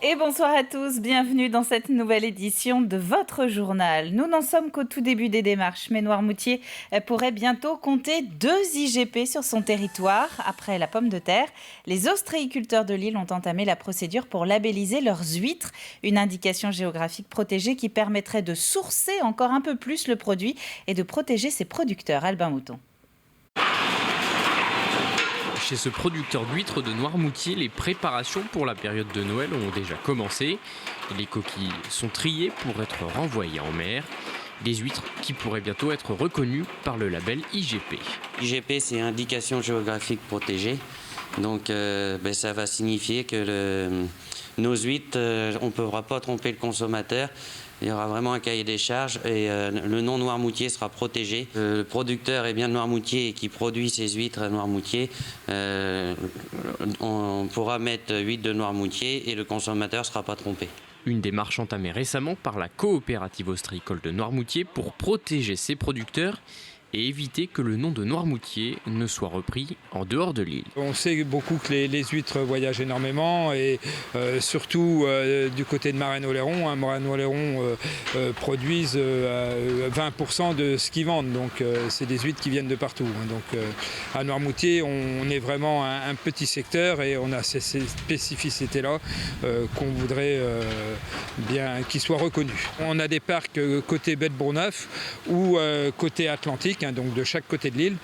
Et bonsoir à tous, bienvenue dans cette nouvelle édition de votre journal. Nous n'en sommes qu'au tout début des démarches, mais Noirmoutier pourrait bientôt compter 2 IGP sur son territoire. Après la pomme de terre, les ostréiculteurs de l'île ont entamé la procédure pour labelliser leurs huîtres, une indication géographique protégée qui permettrait de sourcer encore un peu plus le produit et de protéger ses producteurs. Albin Mouton. Chez ce producteur d'huîtres de Noirmoutier, les préparations pour la période de Noël ont déjà commencé. Les coquilles sont triées pour être renvoyées en mer. Des huîtres qui pourraient bientôt être reconnues par le label IGP. IGP, c'est indication géographique protégée. Donc ça va signifier que nos huîtres, on ne pourra pas tromper le consommateur. Il y aura vraiment un cahier des charges et le nom Noirmoutier sera protégé. Le producteur est bien de Noirmoutier et qui produit ses huîtres à Noirmoutier. On pourra mettre huîtres de Noirmoutier et le consommateur ne sera pas trompé. Une démarche entamée récemment par la coopérative ostréicole de Noirmoutier pour protéger ses producteurs et éviter que le nom de Noirmoutier ne soit repris en dehors de l'île. On sait beaucoup que les huîtres voyagent énormément et surtout du côté de Marennes-Oléron. Marennes-Oléron produisent 20% de ce qu'ils vendent, donc c'est des huîtres qui viennent de partout. Donc à Noirmoutier, on est vraiment un petit secteur et on a ces spécificités-là qu'on voudrait bien qu'ils soient reconnus. On a des parcs côté baie de Bourgneuf ou côté Atlantique, donc de chaque côté de l'île,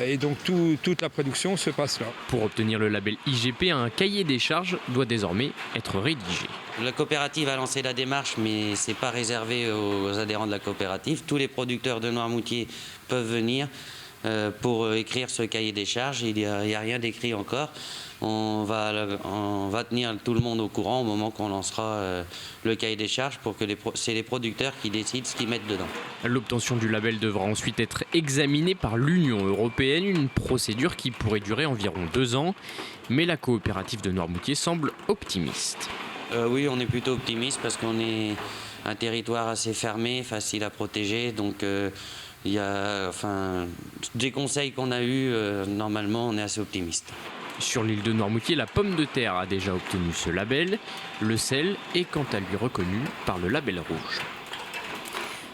et donc toute la production se passe là. Pour obtenir le label IGP, un cahier des charges doit désormais être rédigé. La coopérative a lancé la démarche, mais ce n'est pas réservé aux adhérents de la coopérative. Tous les producteurs de Noirmoutier peuvent venir pour écrire ce cahier des charges. Il n'y a rien d'écrit encore. On va tenir tout le monde au courant au moment qu'on lancera le cahier des charges pour que c'est les producteurs qui décident ce qu'ils mettent dedans. L'obtention du label devra ensuite être examinée par l'Union européenne, une procédure qui pourrait durer environ 2 ans. Mais la coopérative de Noirmoutier semble optimiste. Oui, on est plutôt optimiste parce qu'on est un territoire assez fermé, facile à protéger. Donc des conseils qu'on a eus, normalement on est assez optimiste. Sur l'île de Noirmoutier, la pomme de terre a déjà obtenu ce label. Le sel est quant à lui reconnu par le label rouge.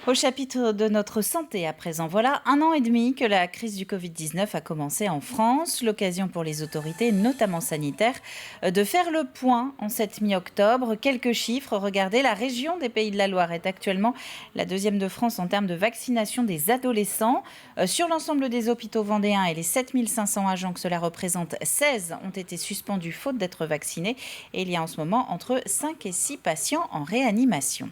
Au chapitre de notre santé à présent, voilà 1 an et demi que la crise du Covid-19 a commencé en France. L'occasion pour les autorités, notamment sanitaires, de faire le point en cette mi-octobre. Quelques chiffres, regardez, la région des Pays de la Loire est actuellement la 2e de France en termes de vaccination des adolescents. Sur l'ensemble des hôpitaux vendéens et les 7500 agents que cela représente, 16 ont été suspendus faute d'être vaccinés. Et il y a en ce moment entre 5 et 6 patients en réanimation.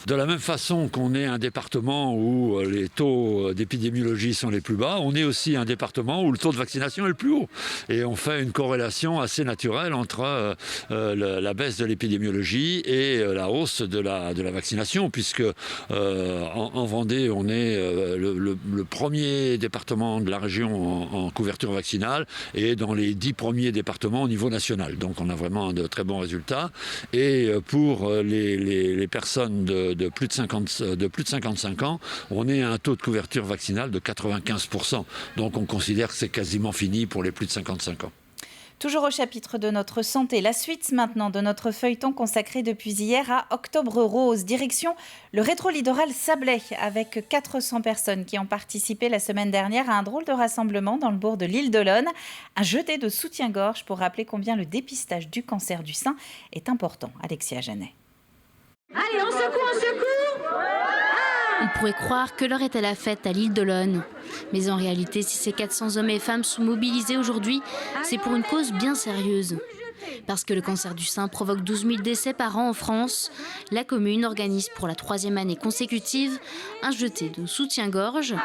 De la même façon qu'on est un département où les taux d'épidémiologie sont les plus bas, on est aussi un département où le taux de vaccination est le plus haut. Et on fait une corrélation assez naturelle entre la baisse de l'épidémiologie et la hausse de la vaccination, puisque en Vendée, on est le premier département de la région en couverture vaccinale et dans les 10 premiers départements au niveau national. Donc on a vraiment de très bons résultats. Et pour les personnes de plus de 55 ans, on est à un taux de couverture vaccinale de 95%. Donc on considère que c'est quasiment fini pour les plus de 55 ans. Toujours au chapitre de notre santé, la suite maintenant de notre feuilleton consacré depuis hier à Octobre Rose. Direction le rétro-littoral Sablé avec 400 personnes qui ont participé la semaine dernière à un drôle de rassemblement dans le bourg de l'Île-d'Olonne. Un jeté de soutien-gorge pour rappeler combien le dépistage du cancer du sein est important. Alexia Janet. Allez, on secoue, on secoue! On pourrait croire que l'heure est à la fête à l'Île-d'Olonne. Mais en réalité, si ces 400 hommes et femmes sont mobilisés aujourd'hui, c'est pour une cause bien sérieuse. Parce que le cancer du sein provoque 12 000 décès par an en France, la commune organise pour la 3e année consécutive un jeté de soutien-gorge.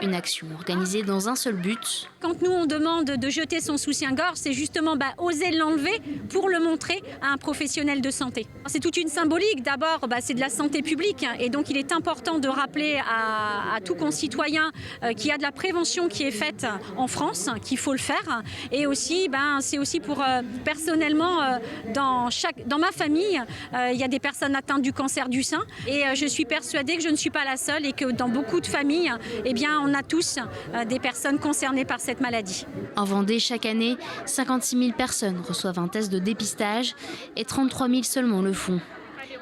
Une action organisée dans un seul but. Quand nous on demande de jeter son soutien-gorge, c'est justement oser l'enlever pour le montrer à un professionnel de santé. C'est toute une symbolique. D'abord, c'est de la santé publique et donc il est important de rappeler à tout concitoyen qu'il y a de la prévention qui est faite en France, qu'il faut le faire. Et aussi, c'est aussi pour personnellement, dans ma famille, il y a des personnes atteintes du cancer du sein et je suis persuadée que je ne suis pas la seule et que dans beaucoup de familles, on on a tous des personnes concernées par cette maladie. En Vendée, chaque année, 56 000 personnes reçoivent un test de dépistage et 33 000 seulement le font.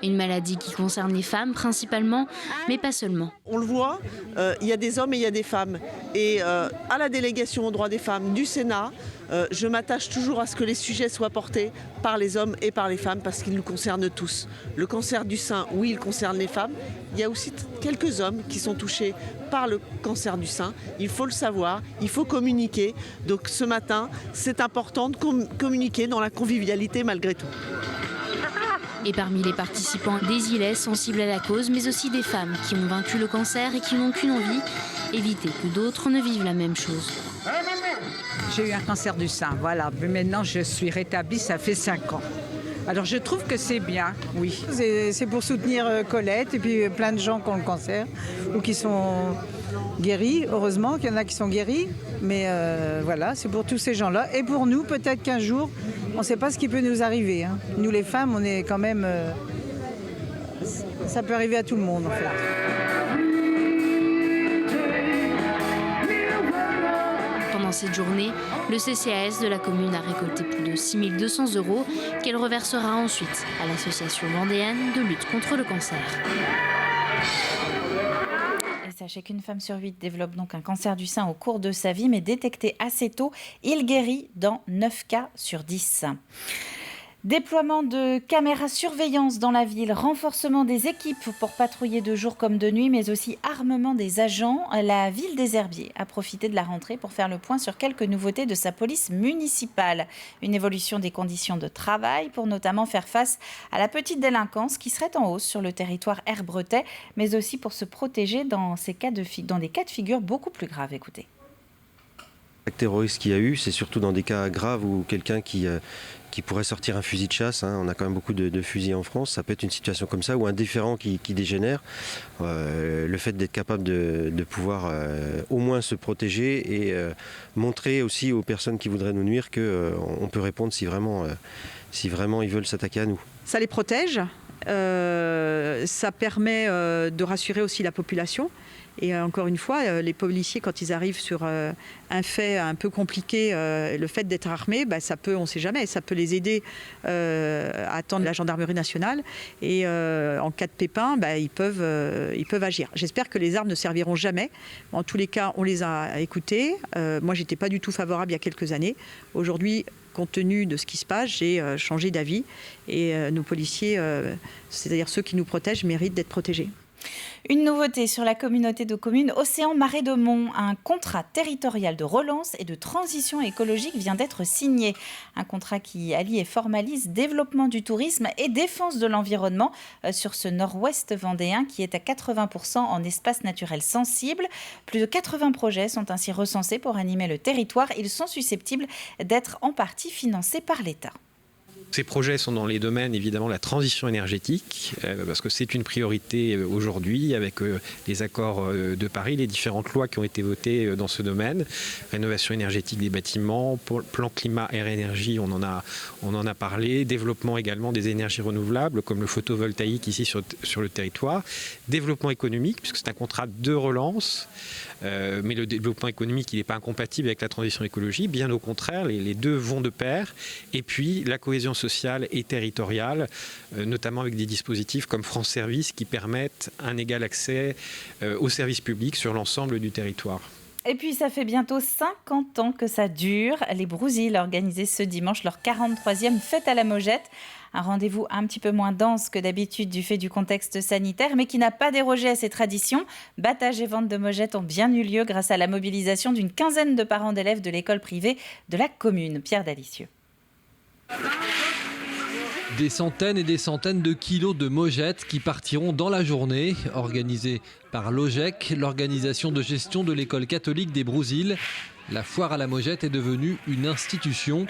Une maladie qui concerne les femmes principalement, mais pas seulement. On le voit, il y a des hommes et il y a des femmes. Et à la délégation aux droits des femmes du Sénat, je m'attache toujours à ce que les sujets soient portés par les hommes et par les femmes parce qu'ils nous concernent tous. Le cancer du sein, oui, il concerne les femmes. Il y a aussi quelques hommes qui sont touchés par le cancer du sein. Il faut le savoir, il faut communiquer. Donc ce matin, c'est important de communiquer dans la convivialité malgré tout. Et parmi les participants, des îlets sensibles à la cause, mais aussi des femmes qui ont vaincu le cancer et qui n'ont qu'une envie, éviter que d'autres ne vivent la même chose. J'ai eu un cancer du sein, voilà. Mais maintenant, je suis rétablie, ça fait 5 ans. Alors, je trouve que c'est bien, oui. C'est pour soutenir Colette et puis plein de gens qui ont le cancer ou qui sont guéris. Heureusement qu'il y en a qui sont guéris. Mais voilà, c'est pour tous ces gens-là. Et pour nous, peut-être qu'un jour, on ne sait pas ce qui peut nous arriver. Hein. Nous, les femmes, on est quand même... ça peut arriver à tout le monde, en fait. Pendant cette journée, le CCAS de la commune a récolté plus de 6 200 € qu'elle reversera ensuite à l'association vendéenne de lutte contre le cancer. Et sachez qu'une femme sur 8 développe donc un cancer du sein au cours de sa vie, mais détecté assez tôt, il guérit dans 9 cas sur 10. Déploiement de caméras surveillance dans la ville, renforcement des équipes pour patrouiller de jour comme de nuit, mais aussi armement des agents. La ville des Herbiers a profité de la rentrée pour faire le point sur quelques nouveautés de sa police municipale. Une évolution des conditions de travail pour notamment faire face à la petite délinquance qui serait en hausse sur le territoire herbretais, mais aussi pour se protéger dans des cas de figure beaucoup plus graves. Écoutez. Le terroriste qu'il y a eu, c'est surtout dans des cas graves où quelqu'un qui pourrait sortir un fusil de chasse. Hein. On a quand même beaucoup de fusils en France. Ça peut être une situation comme ça ou un déférent qui dégénère. Le fait d'être capable de pouvoir au moins se protéger et montrer aussi aux personnes qui voudraient nous nuire qu'on peut répondre si vraiment ils veulent s'attaquer à nous. Ça les protège. Ça permet de rassurer aussi la population. Et encore une fois, les policiers, quand ils arrivent sur un fait un peu compliqué, le fait d'être armé, ça peut, on ne sait jamais, ça peut les aider à attendre la gendarmerie nationale. Et en cas de pépin, ils peuvent agir. J'espère que les armes ne serviront jamais. En tous les cas, on les a écoutées. Moi, je n'étais pas du tout favorable il y a quelques années. Aujourd'hui, compte tenu de ce qui se passe, j'ai changé d'avis. Et nos policiers, c'est-à-dire ceux qui nous protègent, méritent d'être protégés. Une nouveauté sur la communauté de communes Océan Marais de Mont. Un contrat territorial de relance et de transition écologique vient d'être signé. Un contrat qui allie et formalise développement du tourisme et défense de l'environnement sur ce nord-ouest vendéen qui est à 80% en espace naturel sensible. Plus de 80 projets sont ainsi recensés pour animer le territoire. Ils sont susceptibles d'être en partie financés par l'État. Ces projets sont dans les domaines, évidemment, de la transition énergétique, parce que c'est une priorité aujourd'hui avec les accords de Paris, les différentes lois qui ont été votées dans ce domaine. Rénovation énergétique des bâtiments, plan climat, air, énergie, on en a parlé. Développement également des énergies renouvelables, comme le photovoltaïque ici sur le territoire. Développement économique, puisque c'est un contrat de relance. Mais le développement économique, il n'est pas incompatible avec la transition écologique. Bien au contraire, les deux vont de pair. Et puis, la cohésion sociale et territoriale, notamment avec des dispositifs comme France Service qui permettent un égal accès aux services publics sur l'ensemble du territoire. Et puis, ça fait bientôt 50 ans que ça dure. Les Brousilles organisaient ce dimanche leur 43e fête à la Mogette. Un rendez-vous un petit peu moins dense que d'habitude du fait du contexte sanitaire, mais qui n'a pas dérogé à ses traditions. Battage et vente de mojettes ont bien eu lieu grâce à la mobilisation d'une quinzaine de parents d'élèves de l'école privée de la commune. Pierre Dalicieux. Des centaines et des centaines de kilos de mojettes qui partiront dans la journée, organisée par l'OGEC, l'organisation de gestion de l'école catholique des Brousilles. La foire à la mojette est devenue une institution.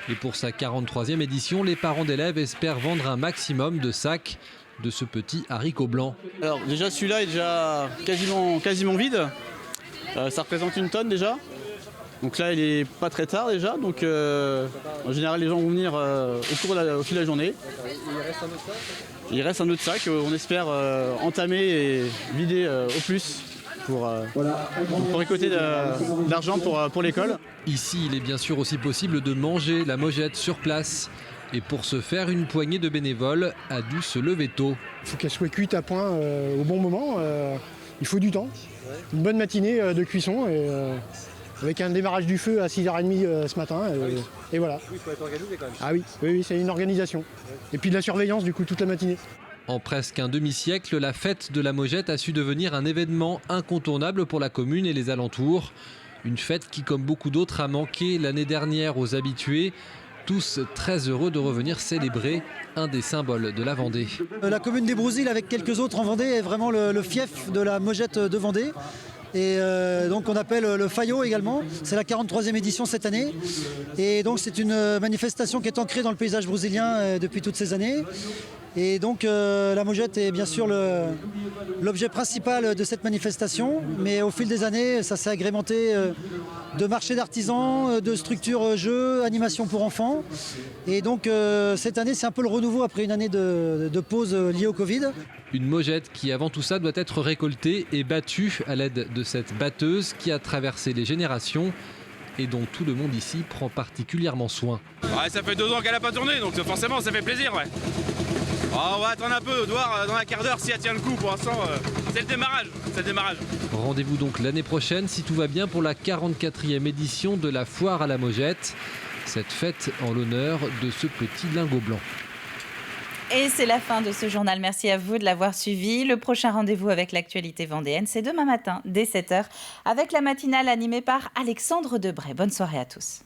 Et pour sa 43e édition, les parents d'élèves espèrent vendre un maximum de sacs de ce petit haricot blanc. Alors déjà celui-là est déjà quasiment vide. Ça représente 1 tonne déjà. Donc là il est pas très tard déjà. Donc en général les gens vont venir au fil de la journée. Il reste un autre sac. On espère entamer et vider au plus pour récolter de l'argent pour l'école. Ici, il est bien sûr aussi possible de manger la mojette sur place. Et pour ce faire, une poignée de bénévoles a dû se lever tôt. Il faut qu'elle soit cuite à point au bon moment. Il faut du temps. Une bonne matinée de cuisson avec un démarrage du feu à 6h30 ce matin. Et voilà. Oui, il faut être organisé quand même. Ah oui, c'est une organisation. Et puis de la surveillance du coup toute la matinée. En presque un demi-siècle, la fête de la Mojette a su devenir un événement incontournable pour la commune et les alentours. Une fête qui, comme beaucoup d'autres, a manqué l'année dernière aux habitués. Tous très heureux de revenir célébrer un des symboles de la Vendée. La commune des Brousilles, avec quelques autres en Vendée, est vraiment le fief de la Mojette de Vendée. Et donc on appelle le Fayot également. C'est la 43e édition cette année. Et donc c'est une manifestation qui est ancrée dans le paysage brésilien depuis toutes ces années. Et donc la Mojette est bien sûr l'objet principal de cette manifestation. Mais au fil des années, ça s'est agrémenté de marchés d'artisans, de structures jeux, animations pour enfants. Et donc cette année, c'est un peu le renouveau après une année de pause liée au Covid. Une mojette qui, avant tout ça, doit être récoltée et battue à l'aide de cette batteuse qui a traversé les générations et dont tout le monde ici prend particulièrement soin. Ouais, ça fait 2 ans qu'elle n'a pas tourné, donc forcément ça fait plaisir, ouais. Oh, on va attendre un peu, voir dans un quart d'heure si elle tient le coup. Pour l'instant, c'est le démarrage. Rendez-vous donc l'année prochaine, si tout va bien, pour la 44e édition de la foire à la Mojette. Cette fête en l'honneur de ce petit lingot blanc. Et c'est la fin de ce journal. Merci à vous de l'avoir suivi. Le prochain rendez-vous avec l'actualité vendéenne, c'est demain matin dès 7h avec la matinale animée par Alexandre Debray. Bonne soirée à tous.